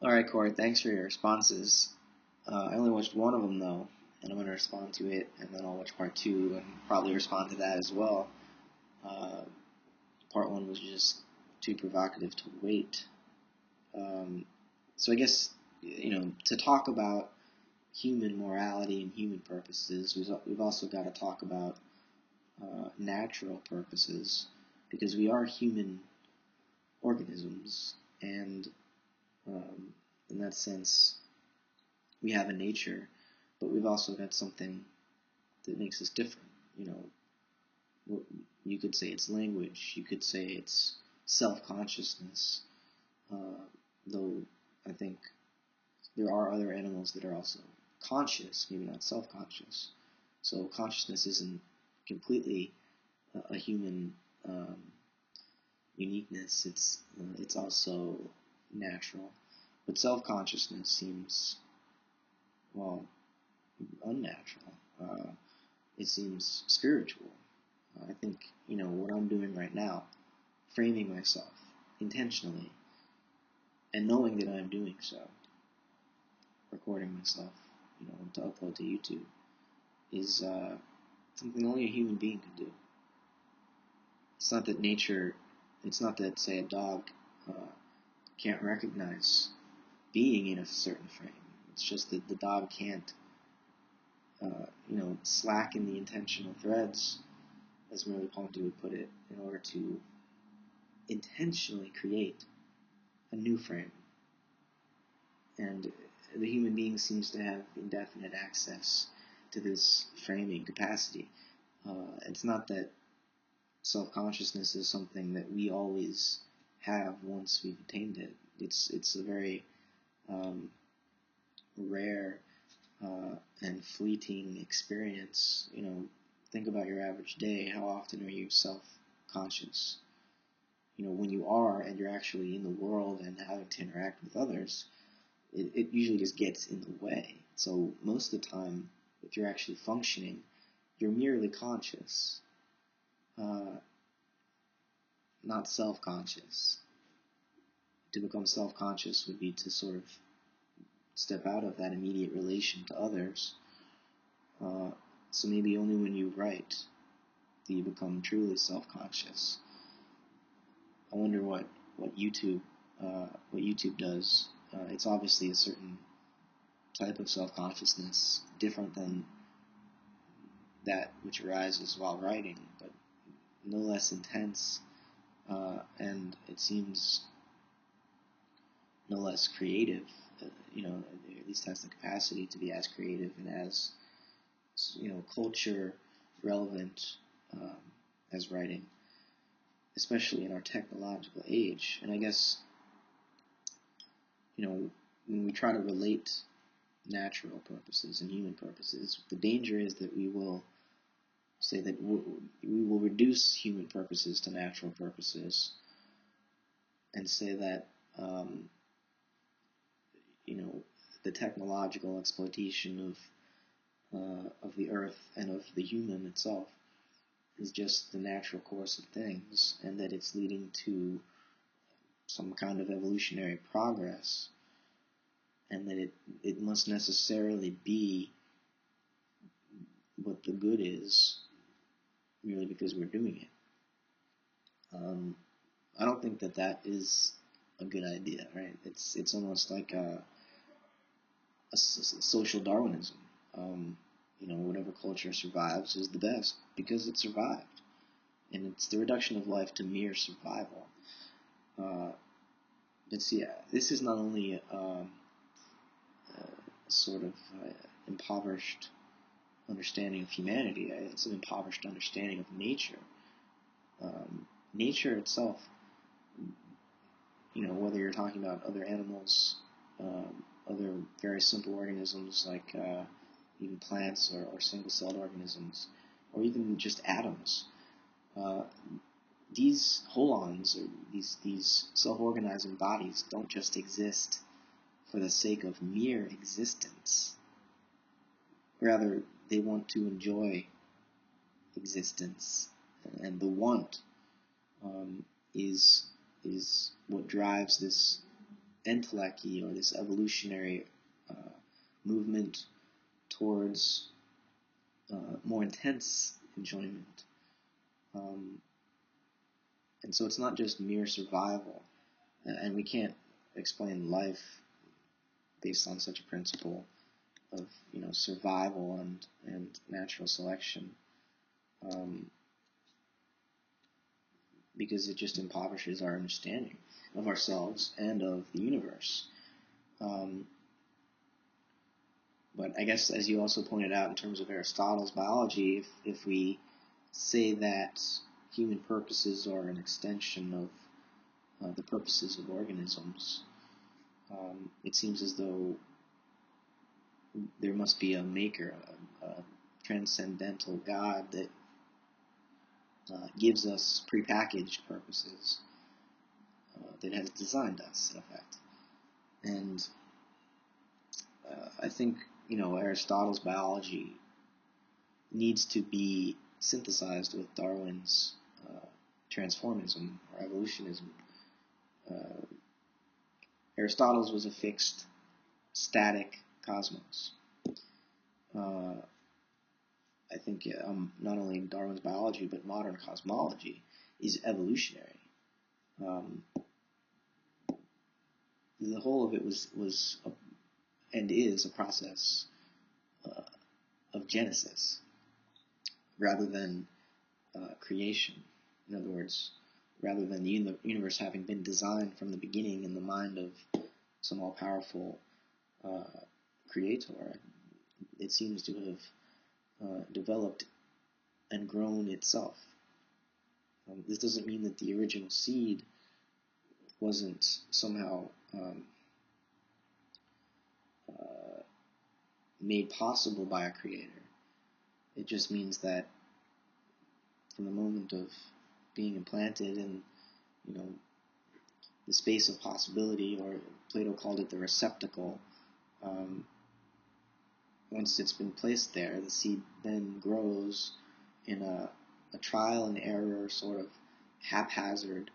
Alright, Corey, thanks for your responses. I only watched one of them, though, and I'm going to respond to it, and then I'll watch part two and probably respond to that as well. Uh, Part one was just too provocative to wait. Um, so I guess, to talk about human morality and human purposes, we've also got to talk about natural purposes, because we are human organisms, and um, in that sense, we have a nature, but we've also got something that makes us different. You know, you could say it's language, you could say it's self-consciousness, uh, though I think there are other animals that are also conscious, maybe not self-conscious. So consciousness isn't completely a human um, uniqueness. It's also natural, but self-consciousness seems, well, unnatural. It seems spiritual. I think, what I'm doing right now, framing myself intentionally and knowing that I'm doing so, recording myself, to upload to YouTube, is something only a human being can do. It's not that nature, it's not that, say, a dog can't recognize being in a certain frame. It's just that the dog can't, slacken the intentional threads, as Merleau-Ponty would put it, in order to intentionally create a new frame. And the human being seems to have indefinite access to this framing capacity. It's not that self-consciousness is something that we always have once we've attained it. It's a very rare and fleeting experience. Think about your average day. How often are you self-conscious? When you are and you're actually in the world and having to interact with others, it usually just gets in the way. So most of the time, if you're actually functioning, you're merely conscious, not self-conscious. To become self-conscious would be to sort of step out of that immediate relation to others. So maybe only when you write do you become truly self-conscious. I wonder what YouTube does. It's obviously a certain type of self-consciousness, different than that which arises while writing, but no less intense, and it seems no less creative. At least has the capacity to be as creative and as culture relevant as writing, especially in our technological age. And I guess when we try to relate natural purposes and human purposes, the danger is that we will say that we will reduce human purposes to natural purposes, and say that the technological exploitation of the earth and of the human itself is just the natural course of things, and that it's leading to some kind of evolutionary progress, and that it must necessarily be what the good is, merely because we're doing it. I don't think that is a good idea, right? It's almost like a social Darwinism. Whatever culture survives is the best because it survived, and it's the reduction of life to mere survival. But see, this is not only a sort of impoverished understanding of humanity, it's an impoverished understanding of nature. Nature itself, whether you're talking about other animals, other very simple organisms like even plants or single-celled organisms, or even just atoms, these holons, or these self-organizing bodies, don't just exist for the sake of mere existence. Rather, they want to enjoy existence, and the want is what drives this entelechy, or this evolutionary movement towards more intense enjoyment. And so it's not just mere survival, and we can't explain life based on such a principle of survival and natural selection, because it just impoverishes our understanding of ourselves and of the universe. But I guess, as you also pointed out, in terms of Aristotle's biology, if we say that human purposes are an extension of the purposes of organisms, it seems as though there must be a maker, a transcendental God that gives us prepackaged purposes, that has designed us, in effect. And I think Aristotle's biology needs to be synthesized with Darwin's transformism or evolutionism. Aristotle's was a fixed, static cosmos. I think not only Darwin's biology, but modern cosmology is evolutionary. The whole of it was and is a process of genesis rather than creation. In other words, rather than the universe having been designed from the beginning in the mind of some all-powerful creator, it seems to have developed and grown itself. This doesn't mean that the original seed wasn't somehow made possible by a creator. It just means that from the moment of being implanted in, the space of possibility, or Plato called it the receptacle, once it's been placed there, the seed then grows in a trial and error sort of haphazard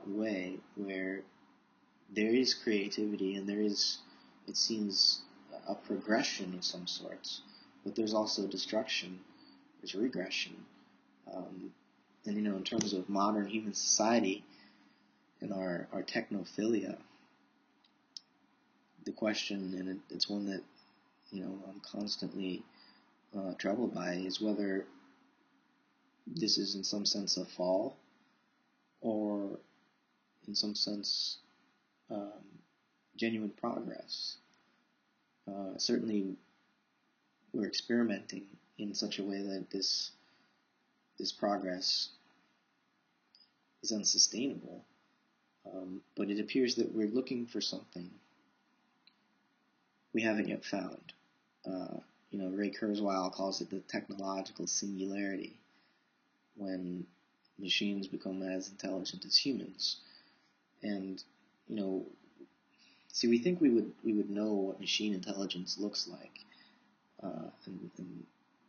way, where there is creativity and there is, it seems, a progression of some sorts, but there's also destruction, there's regression. And in terms of modern human society and our technophilia, the question, and it's one that I'm constantly troubled by, is whether this is in some sense a fall, or in some sense genuine progress. Certainly we're experimenting in such a way that this progress is unsustainable, but it appears that we're looking for something we haven't yet found. Ray Kurzweil calls it the technological singularity, when machines become as intelligent as humans. And we think we would know what machine intelligence looks like, and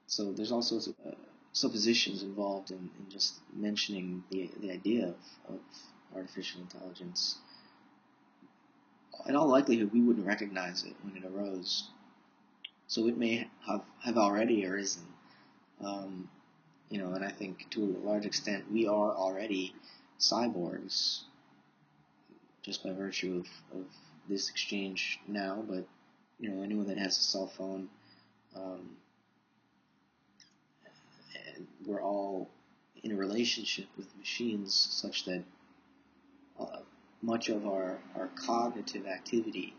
so there's also suppositions involved in just mentioning the idea of artificial intelligence. In all likelihood, we wouldn't recognize it when it arose, so it may have already arisen. And I think to a large extent we are already cyborgs, just by virtue of this exchange now. But anyone that has a cell phone, we're all in a relationship with machines such that much of our cognitive activity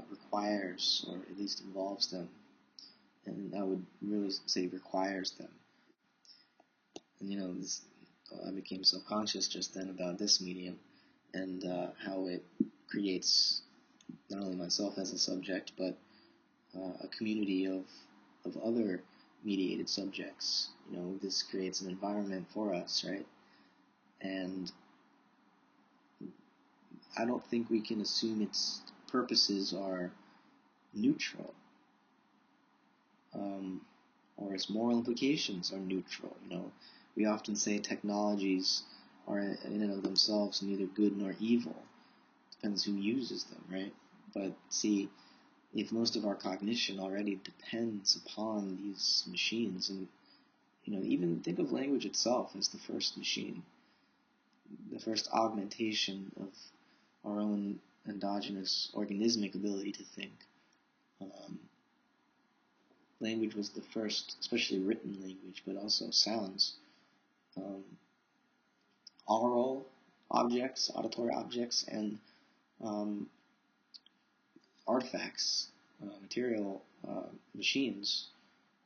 requires, or at least involves them, and I would really say requires them. And I became self-conscious just then about this medium, and how it creates not only myself as a subject, but a community of other mediated subjects. This creates an environment for us, right? And I don't think we can assume its purposes are neutral, or its moral implications are neutral. We often say technologies are in and of themselves neither good nor evil. Depends who uses them, right? But see, if most of our cognition already depends upon these machines, and even think of language itself as the first machine, the first augmentation of our own endogenous organismic ability to think. Language was the first, especially written language, but also sounds. Aural objects, auditory objects, and artifacts, material machines,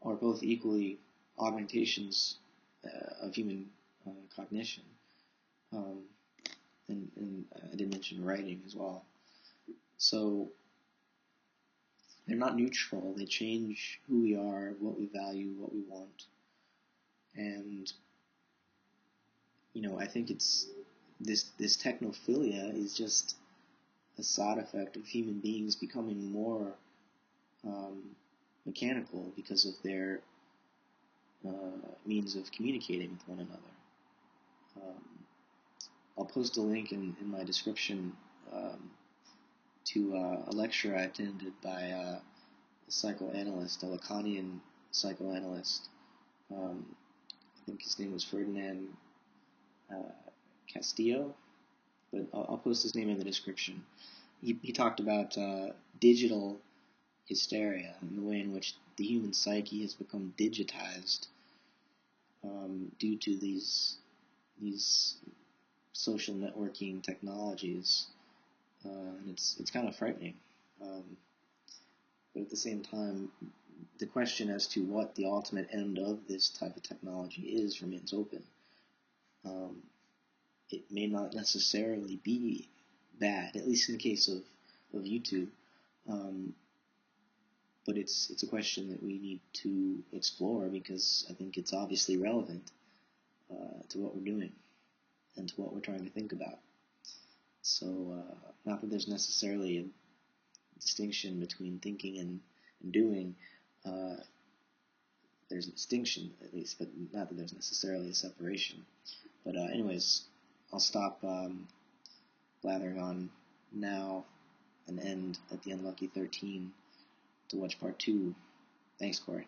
are both equally augmentations of human cognition. And I did mention writing as well. So they're not neutral. They change who we are, what we value, what we want. And I think it's this technophilia is just a side effect of human beings becoming more mechanical because of their means of communicating with one another. I'll post a link in my description to a lecture I attended by a psychoanalyst, a Lacanian psychoanalyst. I think his name was Fernando Castrillon, but I'll post his name in the description. He talked about digital hysteria and the way in which the human psyche has become digitized due to these social networking technologies, and it's kind of frightening. But at the same time, the question as to what the ultimate end of this type of technology is remains open. It may not necessarily be bad, at least in the case of YouTube, but it's a question that we need to explore because I think it's obviously relevant to what we're doing and to what we're trying to think about. So, not that there's necessarily a distinction between thinking and doing. There's a distinction, at least, but not that there's necessarily a separation. But anyways, I'll stop blathering on now and end at the Unlucky 13 to watch part 2. Thanks, Corey.